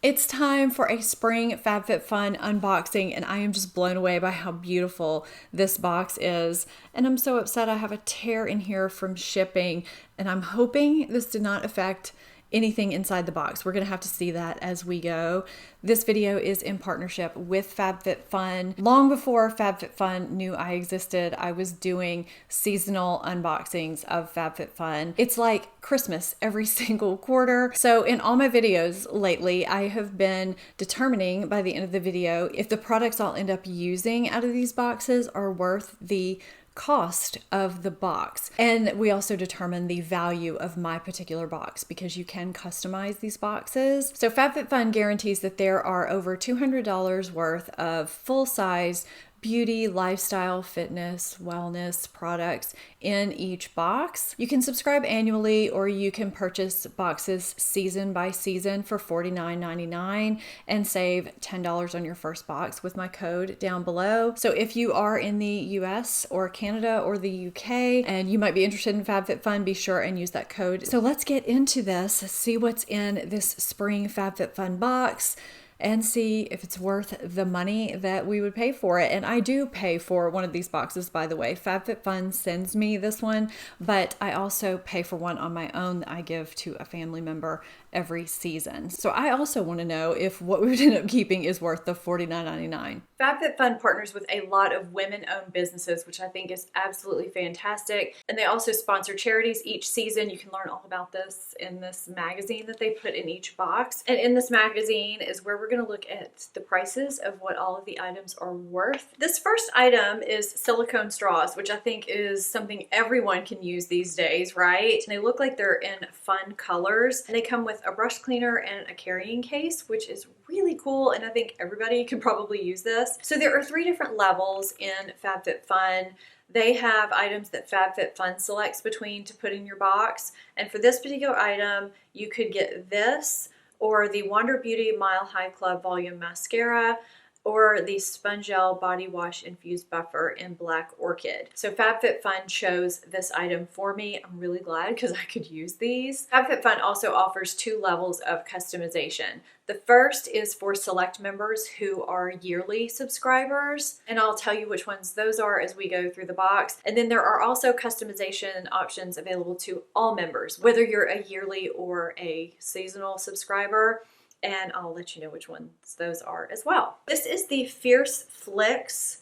It's time for a spring FabFitFun unboxing, and I am just blown away by how beautiful this box is. And I'm so upset I have a tear in here from shipping, and I'm hoping this did not affect anything inside the box. We're gonna have to see that as we go. This video is in partnership with FabFitFun. Long before FabFitFun knew I existed, I was doing seasonal unboxings of FabFitFun. It's like Christmas every single quarter. So in all my videos lately, I have been determining by the end of the video if the products I'll end up using out of these boxes are worth the cost of the box. And we also determine the value of my particular box because you can customize these boxes. So FabFitFun guarantees that there are over $200 worth of full-size beauty, lifestyle, fitness, wellness products in each box. You can subscribe annually or you can purchase boxes season by season for $49.99 and save $10 on your first box with my code down below. So if you are in the US or Canada or the UK and you might be interested in FabFitFun, be sure and use that code. So let's get into this, see what's in this spring FabFitFun box, and see if it's worth the money that we would pay for it. And I do pay for one of these boxes, by the way. FabFitFun sends me this one, but I also pay for one on my own that I give to a family member every season. So I also want to know if what we would end up keeping is worth the $49.99. FabFitFun partners with a lot of women-owned businesses, which I think is absolutely fantastic. And they also sponsor charities each season. You can learn all about this in this magazine that they put in each box. And in this magazine is where we're going to look at the prices of what all of the items are worth. This first item is silicone straws, which I think is something everyone can use these days, right? And they look like they're in fun colors. And they come with a brush cleaner and a carrying case, which is really cool, and I think everybody can probably use this. So there are 3 different levels in FabFitFun. They have items that FabFitFun selects between to put in your box, and for this particular item, you could get this, or the Wander Beauty Mile High Club Volume Mascara, or the Sponge Gel Body Wash Infused Buffer in Black Orchid. So FabFitFun chose this item for me. I'm really glad because I could use these. FabFitFun also offers 2 levels of customization. The first is for select members who are yearly subscribers, and I'll tell you which ones those are as we go through the box. And then there are also customization options available to all members, whether you're a yearly or a seasonal subscriber. And I'll let you know which ones those are as well. This is the Fierce Flicks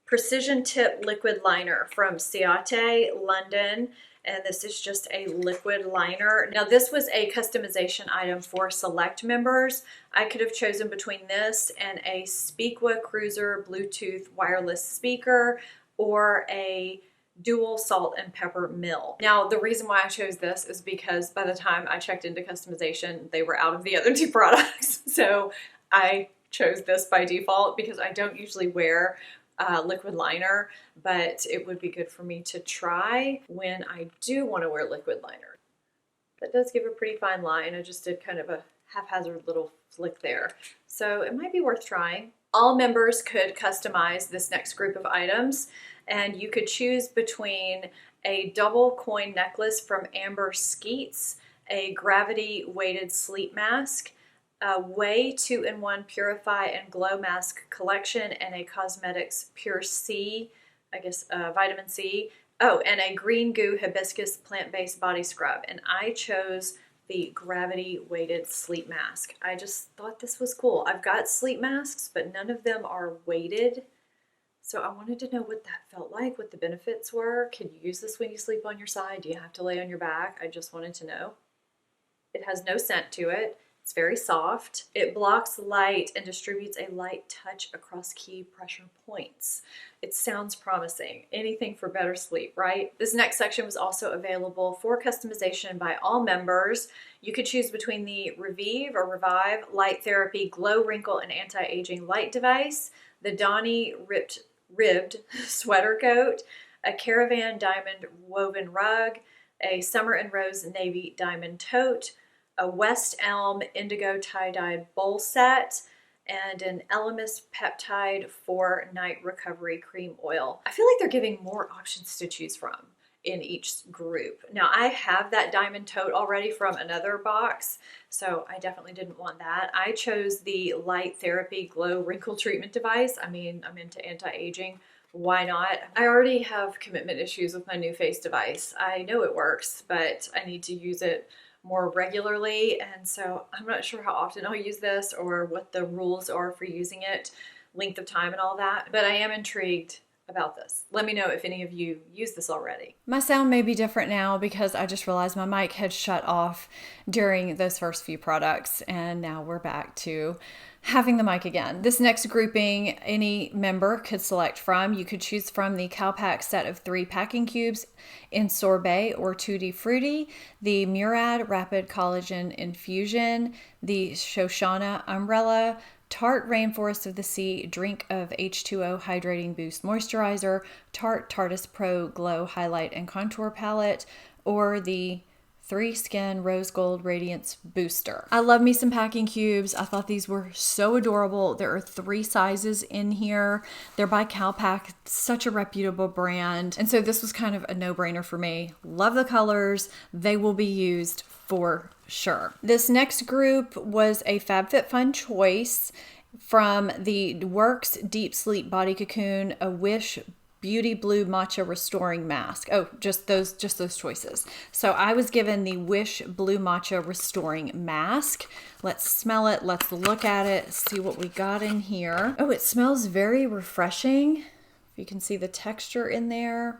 Precision Tip Liquid Liner from Ciate, London. And this is just a liquid liner. Now this was a customization item for select members. I could have chosen between this and a Speakwa Cruiser Bluetooth wireless speaker or a dual salt and pepper mill. Now, the reason why I chose this is because by the time I checked into customization, they were out of the other 2 products. So I chose this by default because I don't usually wear liquid liner, but it would be good for me to try when I do want to wear liquid liner. That does give a pretty fine line. I just did kind of a haphazard little flick there. So it might be worth trying. All members could customize this next group of items, and you could choose between a double coin necklace from Amber Skeets, a gravity weighted sleep mask, a Way 2-in-1 Purify and Glow Mask collection, and a Cosmetics Pure C, I guess vitamin C. Oh, and a Green Goo Hibiscus plant-based body scrub. And I chose the gravity weighted sleep mask. I just thought this was cool. I've got sleep masks, but none of them are weighted. So I wanted to know what that felt like, what the benefits were. Can you use this when you sleep on your side? Do you have to lay on your back? I just wanted to know. It has no scent to it. It's very soft. It blocks light and distributes a light touch across key pressure points. It sounds promising. Anything for better sleep, right? This next section was also available for customization by all members. You could choose between the Revive Light Therapy Glow Wrinkle and Anti-Aging Light Device, the Donny Ribbed Sweater Coat, a Caravan Diamond Woven Rug, a Summer and Rose Navy Diamond Tote, a West Elm Indigo Tie-Dyed Bowl Set, and an Elemis Peptide 4 Night Recovery Cream Oil. I feel like they're giving more options to choose from. in each group. Now I have that diamond tote already from another box, so I definitely didn't want that. I chose the Light Therapy Glow Wrinkle Treatment Device. I mean, I'm into anti-aging. Why not? I already have commitment issues with my NuFace device. I know it works, but I need to use it more regularly, and so I'm not sure how often I'll use this or what the rules are for using it, length of time and all that, but I am intrigued about this. Let me know if any of you use this already. My sound may be different now because I just realized my mic had shut off during those first few products, and now we're back to having the mic again. This next grouping, any member could select from. You could choose from the Calpac set of 3 packing cubes in Sorbet or Tutti Frutti, the Murad Rapid Collagen Infusion, the Shoshana Umbrella, Tarte Rainforest of the Sea Drink of H2O Hydrating Boost Moisturizer, Tarte Tartus Pro Glow Highlight and Contour Palette, or the 3 Skin Rose Gold Radiance Booster. I love me some packing cubes. I thought these were so adorable. There are 3 sizes in here. They're by Calpac, such a reputable brand. And so this was kind of a no-brainer for me. Love the colors. They will be used for sure. This next group was a Fabfitfun choice from the Works Deep Sleep Body Cocoon, a Wish Beauty Blue Matcha Restoring Mask. Oh, just those choices. So I was given the Wish Blue Matcha Restoring Mask. Let's smell it. Let's look at it. See what we got in here. Oh, it smells very refreshing. If you can see the texture in there.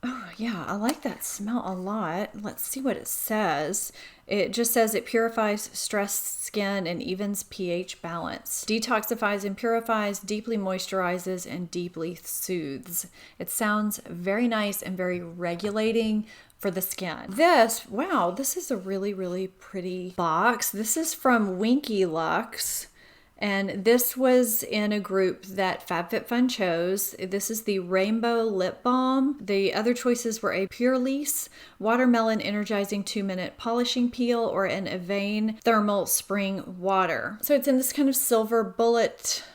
Oh yeah, I like that smell a lot. Let's see what it says. It just says it purifies stressed skin and evens pH balance. Detoxifies and purifies, deeply moisturizes, and deeply soothes. It sounds very nice and very regulating for the skin. Wow, this is a really, really pretty box. This is from Winky Lux. And this was in a group that Fabfitfun chose. This is the Rainbow Lip Balm. The other choices were a Pure Lease Watermelon Energizing 2-Minute Polishing Peel or an Avane Thermal Spring Water. So it's in this kind of silver bullet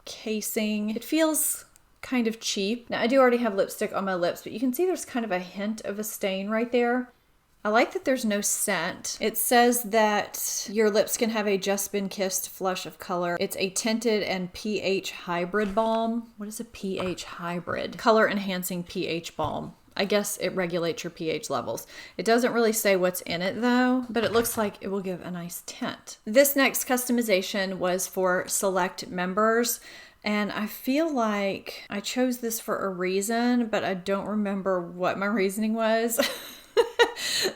casing. It feels kind of cheap. Now I do already have lipstick on my lips, but you can see there's kind of a hint of a stain right there. I like that there's no scent. It says that your lips can have a just been kissed flush of color. It's a tinted and pH hybrid balm. What is a pH hybrid? Color enhancing pH balm. I guess it regulates your pH levels. It doesn't really say what's in it though, but it looks like it will give a nice tint. This next customization was for select members. And I feel like I chose this for a reason, but I don't remember what my reasoning was.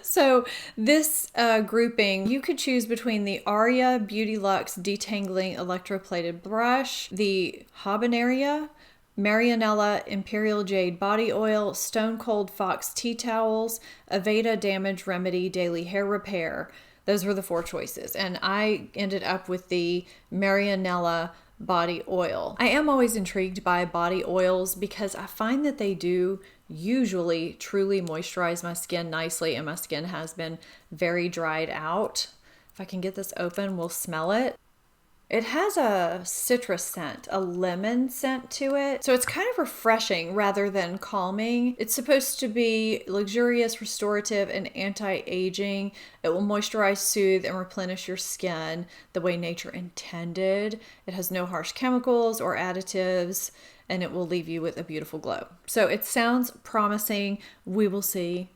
So this grouping, you could choose between the Aria Beauty Luxe Detangling Electroplated Brush, the Habaneria, Marianella Imperial Jade Body Oil, Stone Cold Fox Tea Towels, Aveda Damage Remedy Daily Hair Repair. Those were the 4 choices. And I ended up with the Marianella body oil. I am always intrigued by body oils because I find that they do usually truly moisturize my skin nicely, and my skin has been very dried out. If I can get this open, we'll smell it. It has a citrus scent, a lemon scent to it. So it's kind of refreshing rather than calming. It's supposed to be luxurious, restorative, and anti-aging. It will moisturize, soothe, and replenish your skin the way nature intended. It has no harsh chemicals or additives, and it will leave you with a beautiful glow. So it sounds promising. We will see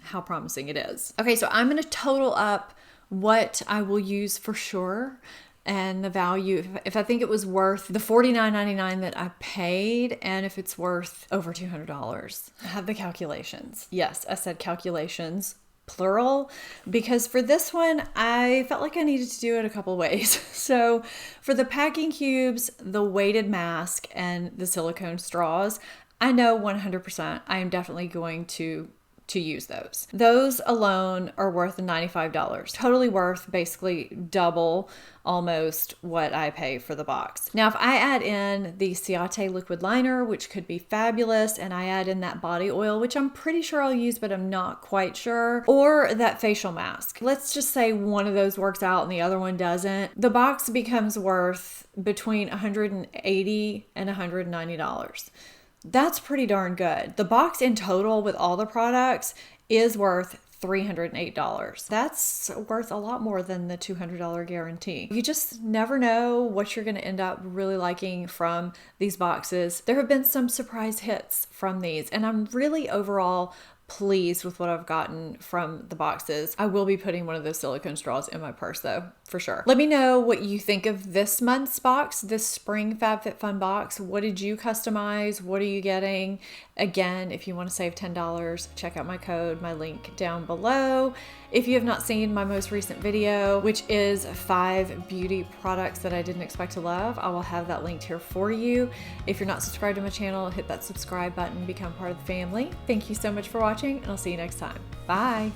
how promising it is. Okay, so I'm going to total up what I will use for sure and the value, if I think it was worth the $49.99 that I paid, and if it's worth over $200. I have the calculations. Yes, I said calculations, plural, because for this one, I felt like I needed to do it a couple ways. So for the packing cubes, the weighted mask, and the silicone straws, I know 100% I am definitely going to use those. Those alone are worth $95. Totally worth basically double almost what I pay for the box. Now, if I add in the Ciate liquid liner, which could be fabulous, and I add in that body oil, which I'm pretty sure I'll use, but I'm not quite sure, or that facial mask. Let's just say one of those works out and the other one doesn't. The box becomes worth between $180 and $190. That's pretty darn good. The box in total with all the products is worth $308. That's worth a lot more than the $200 guarantee. You just never know what you're going to end up really liking from these boxes. There have been some surprise hits from these, and I'm really overall pleased with what I've gotten from the boxes. I will be putting one of those silicone straws in my purse though, for sure. Let me know what you think of this month's box, this spring FabFitFun box. What did you customize? What are you getting? Again, if you want to save $10, check out my code, my link down below. If you have not seen my most recent video, which is 5 beauty products that I didn't expect to love, I will have that linked here for you. If you're not subscribed to my channel, hit that subscribe button, become part of the family. Thank you so much for watching, and I'll see you next time. Bye.